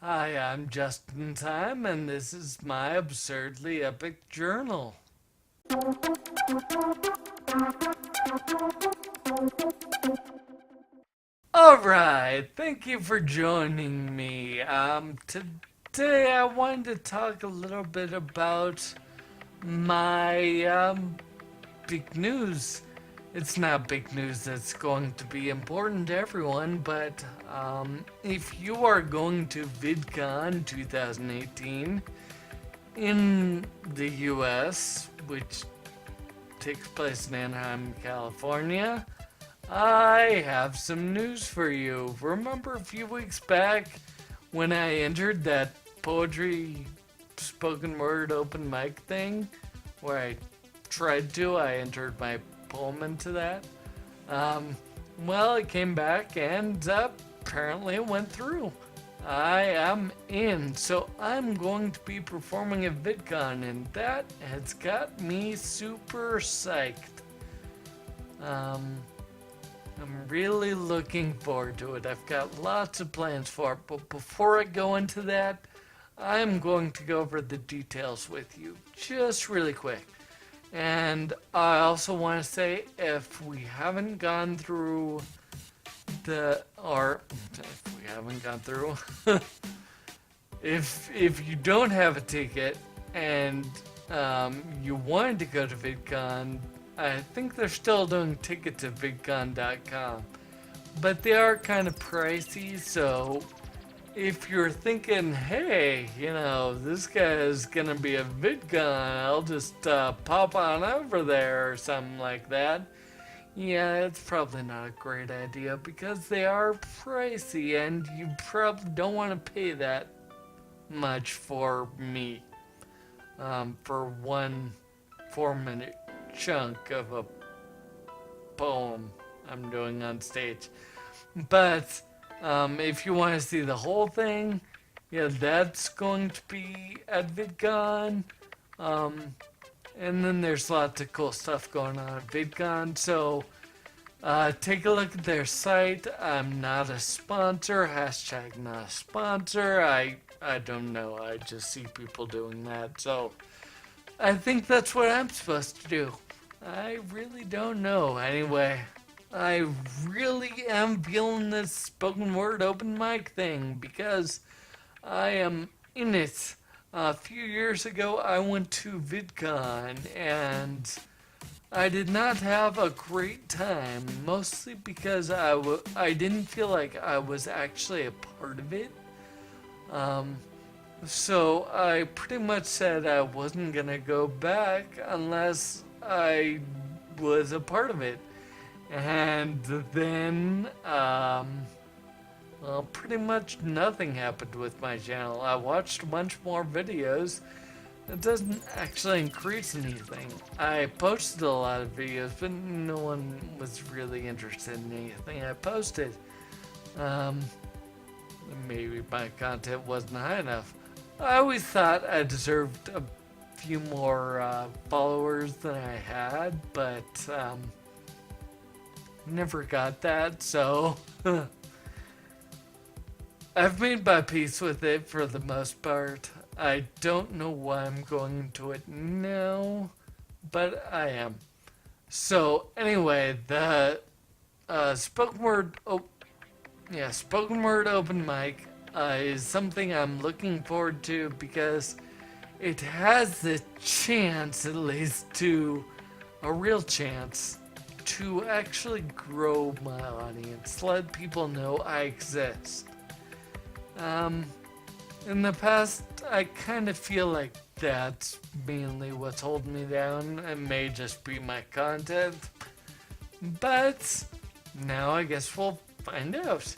Hi, I'm Justin Time, and this is my absurdly epic journal. Alright, thank you for joining me. Today I wanted to talk a little bit about my big news. It's not big news that's going to be important to everyone, but if you are going to Vidcon 2018 in the US, which takes place in Anaheim, California, I have some news for you. Remember a few weeks back when I entered that poetry spoken word open mic thing where I entered my poem into that? Um, well, it came back and apparently it went through. I am in, so I'm going to be performing at VidCon, and that has got me super psyched. Um, I'm really looking forward to it. I've got lots of plans for it, but before I go into that, I'm going to go over the details with you just really quick. And I also want to say if we haven't gone through or if we haven't gone through, if you don't have a ticket and you wanted to go to VidCon, I think they're still doing tickets at vidcon.com, but they are kind of pricey. So if you're thinking, hey, this guy is gonna be a VidCon, I'll just pop on over there or something like that. Yeah, it's probably not a great idea because they are pricey and you probably don't want to pay that much for me for one 4 minute chunk of a poem I'm doing on stage. But if you want to see the whole thing, yeah, that's going to be at VidCon. Um, and then there's lots of cool stuff going on at VidCon. So take a look at their site. I'm not a sponsor. Hashtag not a sponsor. I don't know. I just see people doing that. So I think that's what I'm supposed to do. I really don't know. Anyway, I really am feeling this spoken word open mic thing because I am in it. A few years ago, I went to VidCon and I did not have a great time, mostly because I didn't feel like I was actually a part of it. Um, so I pretty much said I wasn't gonna go back unless I was a part of it. And then, well, pretty much nothing happened with my channel. I watched a bunch more videos. It doesn't actually increase anything. I posted a lot of videos, but no one was really interested in anything I posted. Um, Maybe my content wasn't high enough. I always thought I deserved a few more followers than I had, but never got that, so I've made my peace with it for the most part. I don't know why I'm going into it now, but I am. So anyway, the spoken word open mic is something I'm looking forward to because it has the chance, at least to a real chance, to actually grow my audience, let people know I exist. Um, in the past, I kind of feel like that's mainly what's holding me down. It may just be my content, but now I guess we'll find out.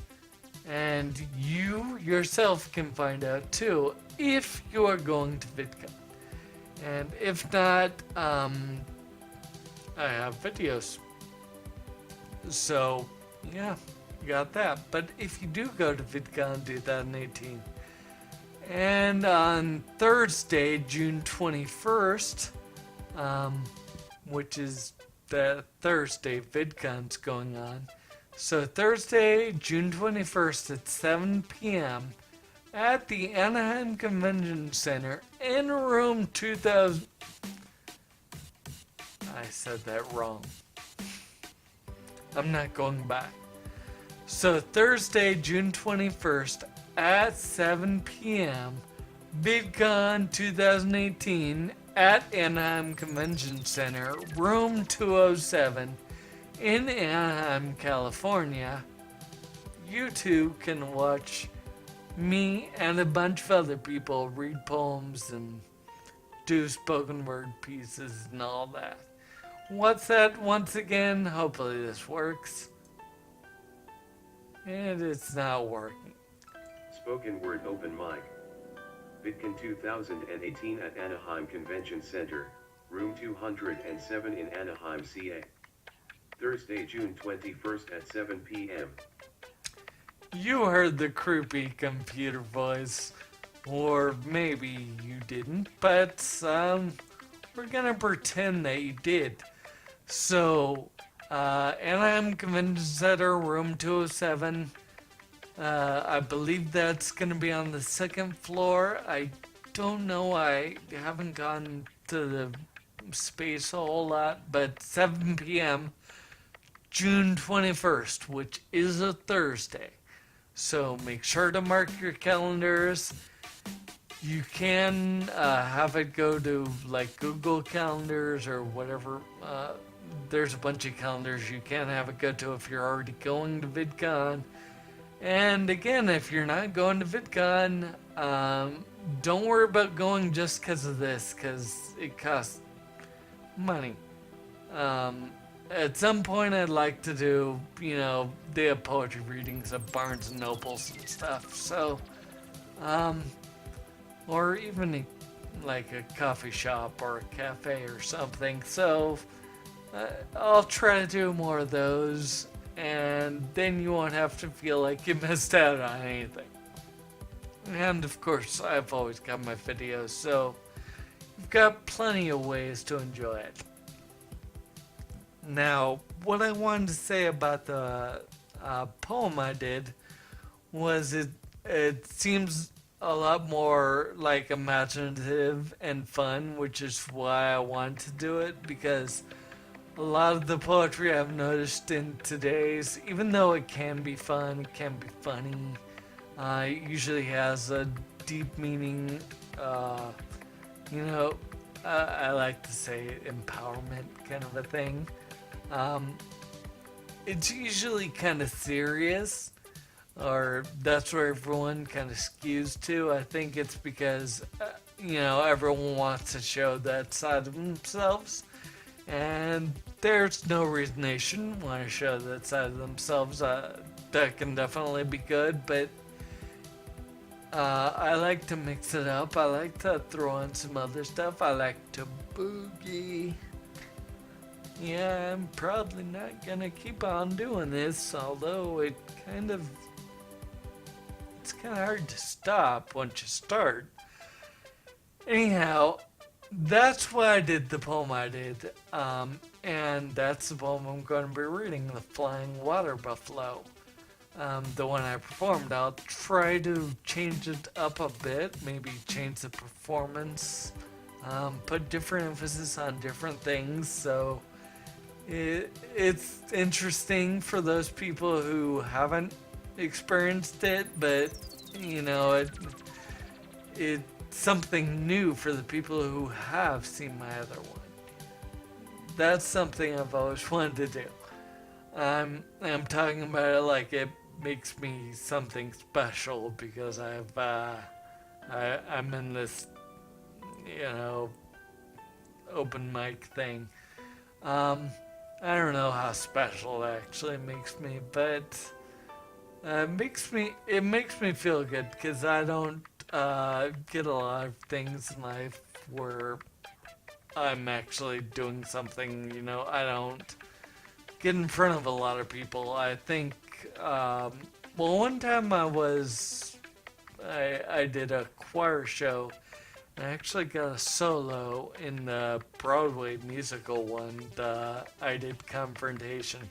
And you yourself can find out too if you are going to VidCon. And if not, I have videos. So, yeah, you got that. But if you do go to VidCon 2018, and on Thursday, June 21st, which is the Thursday VidCon's going on. So Thursday, June 21st at 7 p.m. at the Anaheim Convention Center in room 2000. I said that wrong. I'm not going back. So Thursday, June 21st at 7 p.m., Vidcon 2018 at Anaheim Convention Center, room 207 in Anaheim, California. You too can watch me and a bunch of other people read poems and do spoken word pieces and all that. What's that once again? Hopefully this works. And it's not working. Spoken word open mic. Vidcon 2018 at Anaheim Convention Center, room 207 in Anaheim, CA. Thursday, June 21st at 7 p.m. You heard the creepy computer voice. Or maybe you didn't, but we're gonna pretend that you did. So, Anaheim Convention Center, room 207. I believe that's gonna be on the second floor. I don't know, I haven't gone to the space a whole lot, but 7 p.m. June 21st, which is a Thursday. So make sure to mark your calendars. You can have it go to like Google Calendars or whatever. There's a bunch of calendars you can have it go to if you're already going to VidCon. And again, if you're not going to VidCon, don't worry about going just because of this, because it costs money. At some point, I'd like to do, they have poetry readings at Barnes and Nobles and stuff. So, or even like a coffee shop or a cafe or something. So, I'll try to do more of those, and then you won't have to feel like you missed out on anything. And of course, I've always got my videos, so you've got plenty of ways to enjoy it. Now, what I wanted to say about the poem I did was it seems a lot more like imaginative and fun, which is why I wanted to do it, because a lot of the poetry I've noticed in today's, even though it can be fun, it can be funny, it usually has a deep meaning, I like to say empowerment kind of a thing. It's usually kind of serious, or that's where everyone kind of skews to. I think it's because, everyone wants to show that side of themselves, and there's no reason they shouldn't want to show that side of themselves. That can definitely be good, but I like to mix it up. I like to throw in some other stuff. I like to boogie. Yeah, I'm probably not gonna keep on doing this, although it's kind of hard to stop once you start. Anyhow, that's why I did the poem I did, and that's the poem I'm going to be reading, The Flying Water Buffalo. The one I performed. I'll try to change it up a bit, maybe change the performance, put different emphasis on different things, so it's interesting for those people who haven't experienced it, but it's something new for the people who have seen my other one. That's something I've always wanted to do. I'm talking about it like it makes me something special because I'm in this open mic thing. I don't know how special it actually makes me, but it makes me feel good because I don't get a lot of things in life where I'm actually doing something. I don't get in front of a lot of people. I think one time I did a choir show. I actually got a solo in the Broadway musical one, I did Confrontation.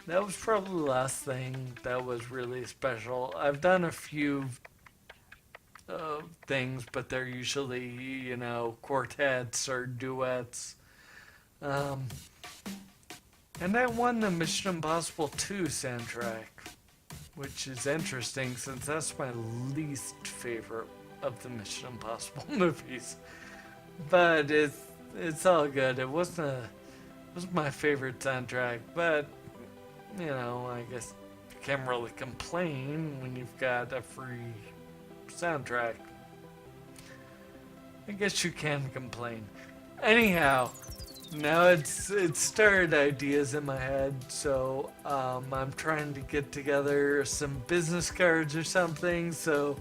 That was probably the last thing that was really special. I've done a few things, but they're usually, quartets or duets. Um, and I won the Mission Impossible 2 soundtrack, which is interesting since that's my least favorite of the Mission Impossible movies. But it's all good. It was my favorite soundtrack, but I guess you can't really complain when you've got a free soundtrack. I guess you can complain. Anyhow, now it's started ideas in my head, so I'm trying to get together some business cards or something. So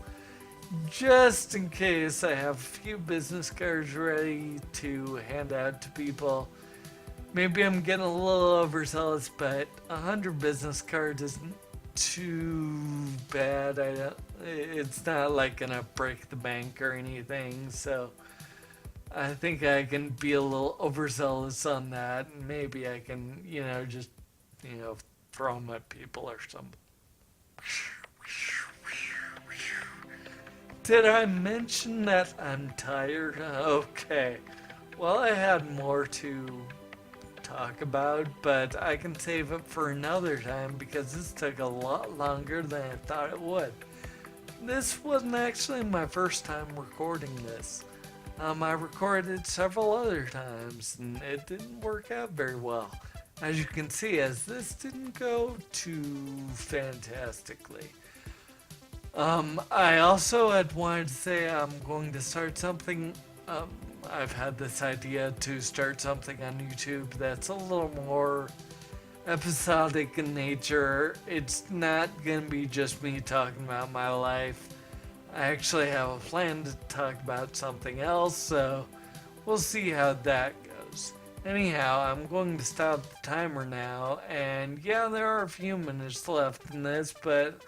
just in case, I have a few business cards ready to hand out to people. Maybe I'm getting a little overzealous, but 100 business cards isn't too bad. It's not like gonna break the bank or anything, so I think I can be a little overzealous on that. And maybe I can, just, throw them at people or something. Did I mention that I'm tired? Okay. Well, I had more to talk about, but I can save it for another time because this took a lot longer than I thought it would. This wasn't actually my first time recording this. I recorded several other times and it didn't work out very well. As you can see, as this didn't go too fantastically. I also had wanted to say I'm going to start something. I've had this idea to start something on YouTube that's a little more episodic in nature. It's not going to be just me talking about my life. I actually have a plan to talk about something else, so we'll see how that goes. Anyhow, I'm going to stop the timer now, and yeah, there are a few minutes left in this, but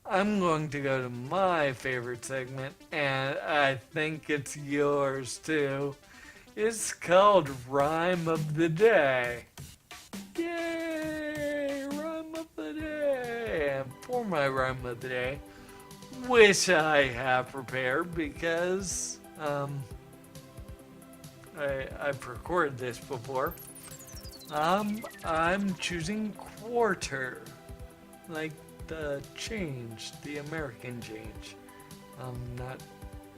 I'm going to go to my favorite segment, and I think it's yours too. It's called Rhyme of the Day. Yay! Rhyme of the Day! And for my Rhyme of the Day, which I have prepared because I've recorded this before, I'm choosing quarter. Like the change, the American change. I'm not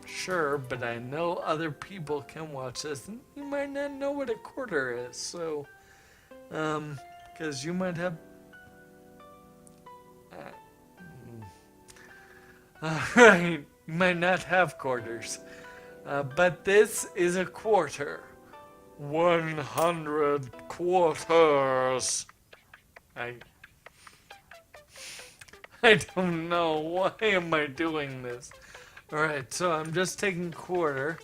sure, but I know other people can watch this, and you might not know what a quarter is. So, because you might have. Alright, you might not have quarters, but this is a quarter. 100 quarters. I don't know. Why am I doing this? Alright, so I'm just taking quarter.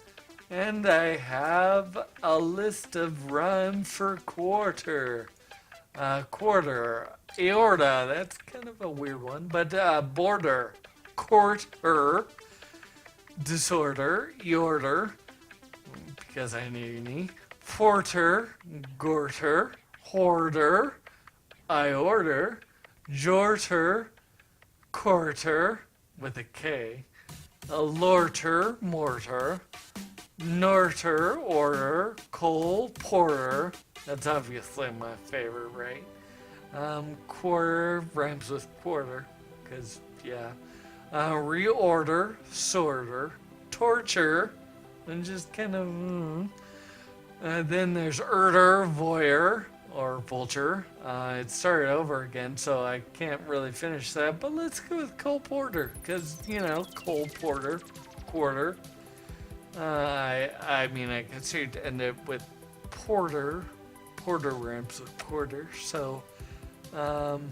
And I have a list of rhymes for quarter. Quarter. Aorta. That's kind of a weird one. But border. Quarter. Disorder. Eorder. Because I need any. Porter. Gorter. Hoarder. I order. Jorter. Quarter, with a K, a lorter, mortar, norter, order, coal, porter. That's obviously my favorite, right? Quarter rhymes with quarter, because, yeah. Reorder, sorter, torture, and just kind of, then there's urder, voyeur, or vulture. It started over again, so I can't really finish that. But let's go with Cole Porter, because, Cole Porter, quarter. I mean, I considered to end it with Porter. Porter rhymes with quarter, so I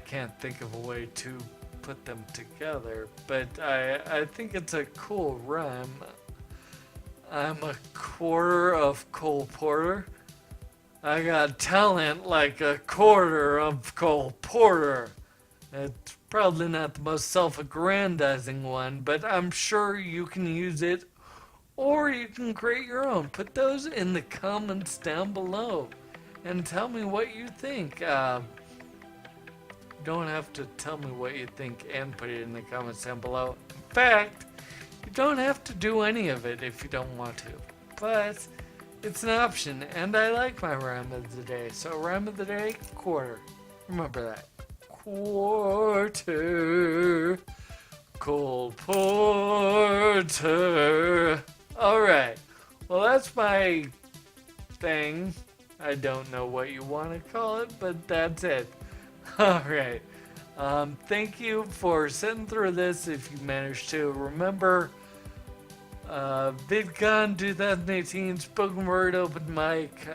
can't think of a way to put them together. But I think it's a cool rhyme. I'm a quarter of Cole Porter. I got talent like a quarter of Cole Porter. It's probably not the most self-aggrandizing one, but I'm sure you can use it, or you can create your own. Put those in the comments down below and tell me what you think. You don't have to tell me what you think and put it in the comments down below. In fact, you don't have to do any of it if you don't want to. But it's an option, and I like my rhyme of the day. So rhyme of the day, quarter. Remember that. Quarter. Cold porter. Alright. Well, that's my thing. I don't know what you want to call it, but that's it. Alright. Thank you for sitting through this if you managed to. Remember, Vidcon 2018 Spoken Word Open Mic,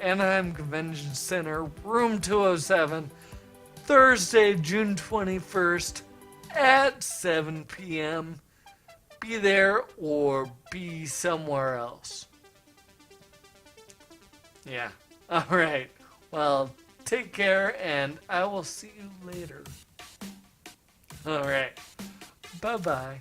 Anaheim Convention Center, room 207, Thursday, June 21st at 7 p.m. Be there or be somewhere else. Yeah. Alright. Well, take care and I will see you later. Alright. Bye-bye.